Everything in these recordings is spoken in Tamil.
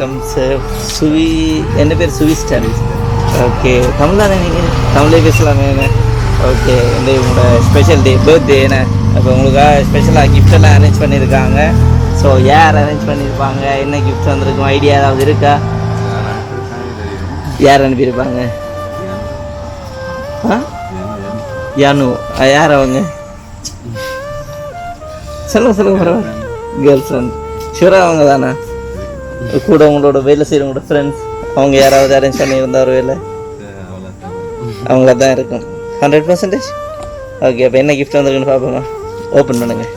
வணக்கம் சார். என்ன பேர் சுவிஸ்டன். ஓகே, தமிழ் தானே நீங்கள்? தமிழே பேசலாமே. ஓகே, இந்த உங்களோட ஸ்பெஷல் டே, பர்த்டே என்ன? அப்போ உங்களுக்காக ஸ்பெஷலாக கிஃப்டெல்லாம் அரேஞ்ச் பண்ணியிருக்காங்க. ஸோ யார் அரேஞ்ச் பண்ணியிருப்பாங்க, என்ன கிஃப்ட் வந்திருக்கும், ஐடியா ஏதாவது இருக்கா? யார் அனுப்பியிருப்பாங்க? யானு யார் அவங்க? சொல்லுங்க பரவாயில்ல. கேர்ள் ஃப்ரெண்ட் ஷூராக அவங்க தானே? கூட உங்களோட வேலை செய்கிறவங்களோட ஃப்ரெண்ட்ஸ் அவங்க யாராவது அரேஞ்ச் பண்ணியிருந்தா ஒரு வேலை அவங்கள தான் இருக்கும். 100%. ஓகே, அப்போ என்ன கிஃப்ட் வந்துருக்குன்னு பார்ப்போமா? ஓப்பன் பண்ணுங்கள்.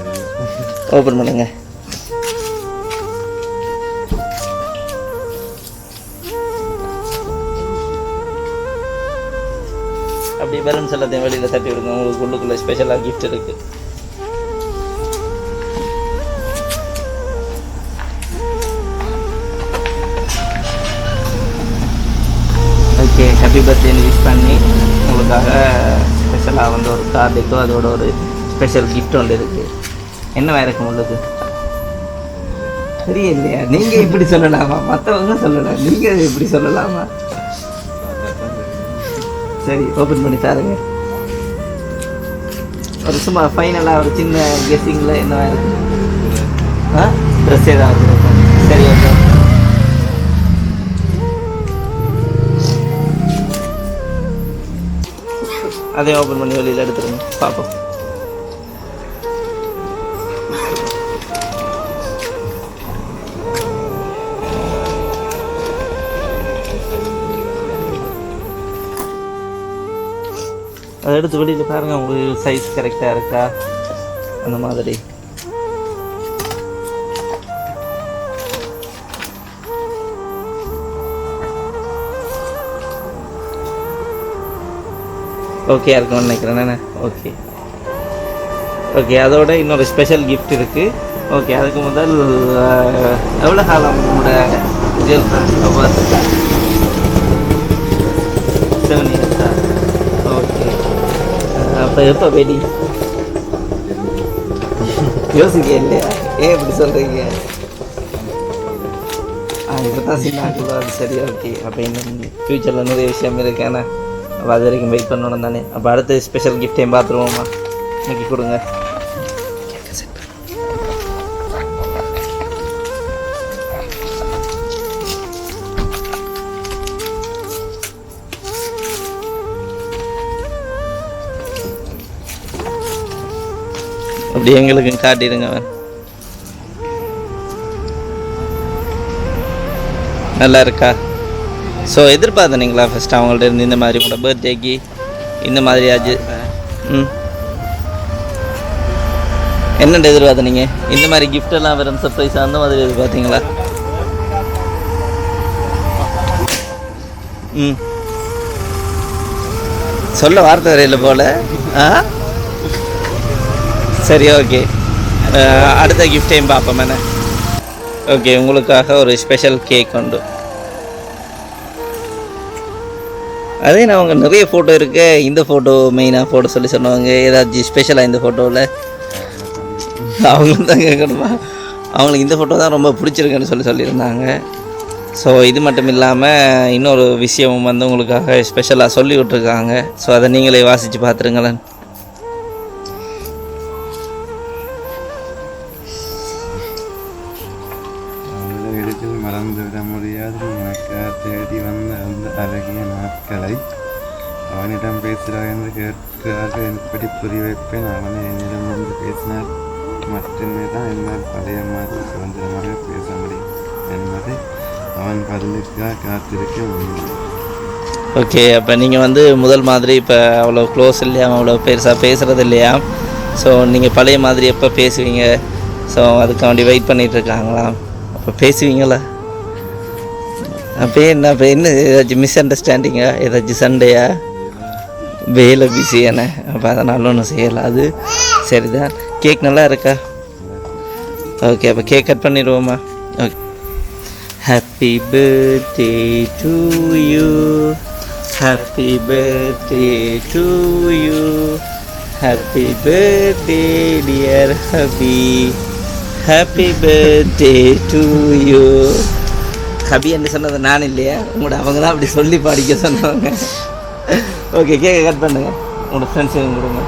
அப்படி பலூன்ஸ் எல்லாத்தையும் வெளியில் தட்டி விடுங்க. உங்களுக்கு உள்ளுக்குள்ளே ஸ்பெஷலாக கிஃப்ட் இருக்குது. ஓகே, ஹாப்பி பர்த்டேன்னு விஷ் பண்ணி உங்களுக்காக ஸ்பெஷலாக வந்து ஒரு கார்டுக்கோ அதோட ஒரு ஸ்பெஷல் கிஃப்ட் ஒன்று இருக்குது. என்னவா இருக்கும் உங்களுக்கு தெரியலையா? நீங்கள் இப்படி சொல்லலாமா? மற்றவங்க சொல்லலாம், நீங்கள் இப்படி சொல்லலாமா? சரி, ஓப்பன் பண்ணி தாருங்க. ஒரு சும்மா ஃபைனலாக ஒரு சின்ன கெஸ்ஸிங்கில் என்னவா இருக்கும்? ட்ரெஸ் ஏதாவது இருக்கும். சரி, ஓகே. அதையும் ஓப்பன் பண்ணி வெளியில் எடுத்துருங்க, பார்ப்போம். அதை எடுத்து வெளியில் பாருங்கள், உங்களுக்கு சைஸ் கரெக்டாக இருக்கா அந்த மாதிரி. ஓகே இருக்கும்னு நினைக்கிறேன் நான். ஓகே, அதோட இன்னொரு ஸ்பெஷல் கிஃப்ட் இருக்குது. ஓகே, அதுக்கு முதல் எவ்வளோ காலம் உங்களோட கேர்ள் ஃப்ரெண்ட்? 7 இயர்ஸா? ஓகே, அப்போ எப்போ வெட்டிங்? யோசிக்க இல்லையா? ஏன் இப்படி சொல்கிறீங்க? இப்போ தான் சின்ன. அது சரி, ஓகே. அப்போ இன்னும் ஃப்யூச்சரில் நிறைய விஷயம் இருக்கு. ஆனால் அப்போ அது வரைக்கும் வெயிட் பண்ணணும் தானே. அப்போ அடுத்த ஸ்பெஷல் கிஃப்டையும் பார்த்துருவோம்மா. இன்னைக்கு கொடுங்க. அப்படி எங்களுக்கும் காட்டிடுங்க. நல்லா இருக்கா? ஸோ எதிர்பார்த்தனீங்களா ஃபஸ்ட்டு அவங்கள்ட்ட இருந்து இந்த மாதிரி கூட பர்த்டேக்கு இந்த மாதிரி ஆச்சு? என்னென்ன எதிர்பார்த்தனீங்க? இந்த மாதிரி கிஃப்டெல்லாம் வெறும் சர்ப்ரைஸாக அந்த மாதிரி எதிர்பார்த்தீங்களா? சொல்ல வார்த்தை வரையில போல். சரி, ஓகே. அடுத்த கிஃப்டையும் பார்ப்போம். என்ன? ஓகே, உங்களுக்காக ஒரு ஸ்பெஷல் கேக் உண்டு. அதே நான் அவங்க நிறைய ஃபோட்டோ இருக்கு. இந்த ஃபோட்டோ மெயினாக ஃபோட்டோ சொன்னவங்க ஏதாச்சும் ஸ்பெஷலாக இந்த ஃபோட்டோவில் அவங்களும் தான் கேட்கணுமா? அவங்களுக்கு இந்த ஃபோட்டோ தான் ரொம்ப பிடிச்சிருக்குன்னு சொல்லியிருந்தாங்க. ஸோ இது மட்டும் இல்லாமல் இன்னொரு விஷயமும் வந்து உங்களுக்காக ஸ்பெஷலாக சொல்லி விட்ருக்காங்க. ஸோ அதை நீங்களே வாசித்து பார்த்துருங்களேன். மறந்துவிட முடியாது உனக்காக தேடி வந்த அந்த அழகிய நாட்களை அவனிடம் பேசுகிறார் என்று கேட்கிறார்கள். எப்படி புரிய வைப்பேன்? அவனை என்னிடம் வந்து பேசினார் மட்டுமே தான் என்னால் பழைய மாதிரி சுதந்திரமாக பேச முடியும் என்பதை அவன் பதிலுக்காக காத்திருக்க முடியும். ஓகே, அப்போ நீங்கள் வந்து முதல் மாதிரி இப்போ அவ்வளோ க்ளோஸ் இல்லையா, அவ்வளோ பெருசாக பேசுகிறது இல்லையா? ஸோ நீங்கள் பழைய மாதிரி எப்போ பேசுவீங்க? ஸோ அதுக்காண்டி வெயிட் பண்ணிகிட்ருக்காங்களா? அப்போ பேசுவீங்களா? அப்போ என்ன ஏதாச்சும் மிஸ் அண்டர்ஸ்டாண்டிங்கா, ஏதாச்சும் சண்டையா, வேலை பிஸியானே? அப்போ அதனால ஒன்றும் செய்யலை. அது சரிதான். கேக் நல்லா இருக்கா? ஓகே, அப்போ கேக் கட் பண்ணிடுவோமா? Okay. Happy birthday to you, happy birthday to you, happy birthday dear hubby, happy birthday to you, கபின்னு சொன்னது நான் இல்லையா, உங்களோட அவங்க தான் அப்படி சொல்லி படிக்க சொன்னவங்க. ஓகே, கேட்க கட் பண்ணுங்க, உங்களோட ஃப்ரெண்ட்ஸுக்கு கொடுங்க.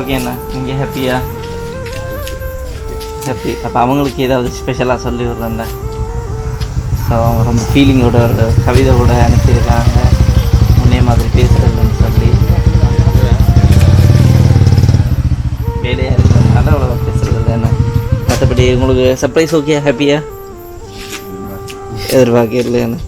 ஓகே அண்ணா, நீங்கள் ஹாப்பியா? ஹாப்பி. அப்போ அவங்களுக்கு ஏதாவது ஸ்பெஷலாக சொல்லி விட்றேன்ல. ஸோ அவங்க ரொம்ப ஃபீலிங்கோட ஒரு கவிதை கூட அனுப்பியிருக்காங்க, முன்னே மாதிரி பேசுகிறதுன்னு சொல்லி. வேலையாக இருக்கிறதுனால அவ்வளோ பேசுகிறது என்ன. மற்றபடி உங்களுக்கு சர்ப்ரைஸ் ஓகே, ஹாப்பியா? எதிர்பார்க்க இல்லையாண்ணா?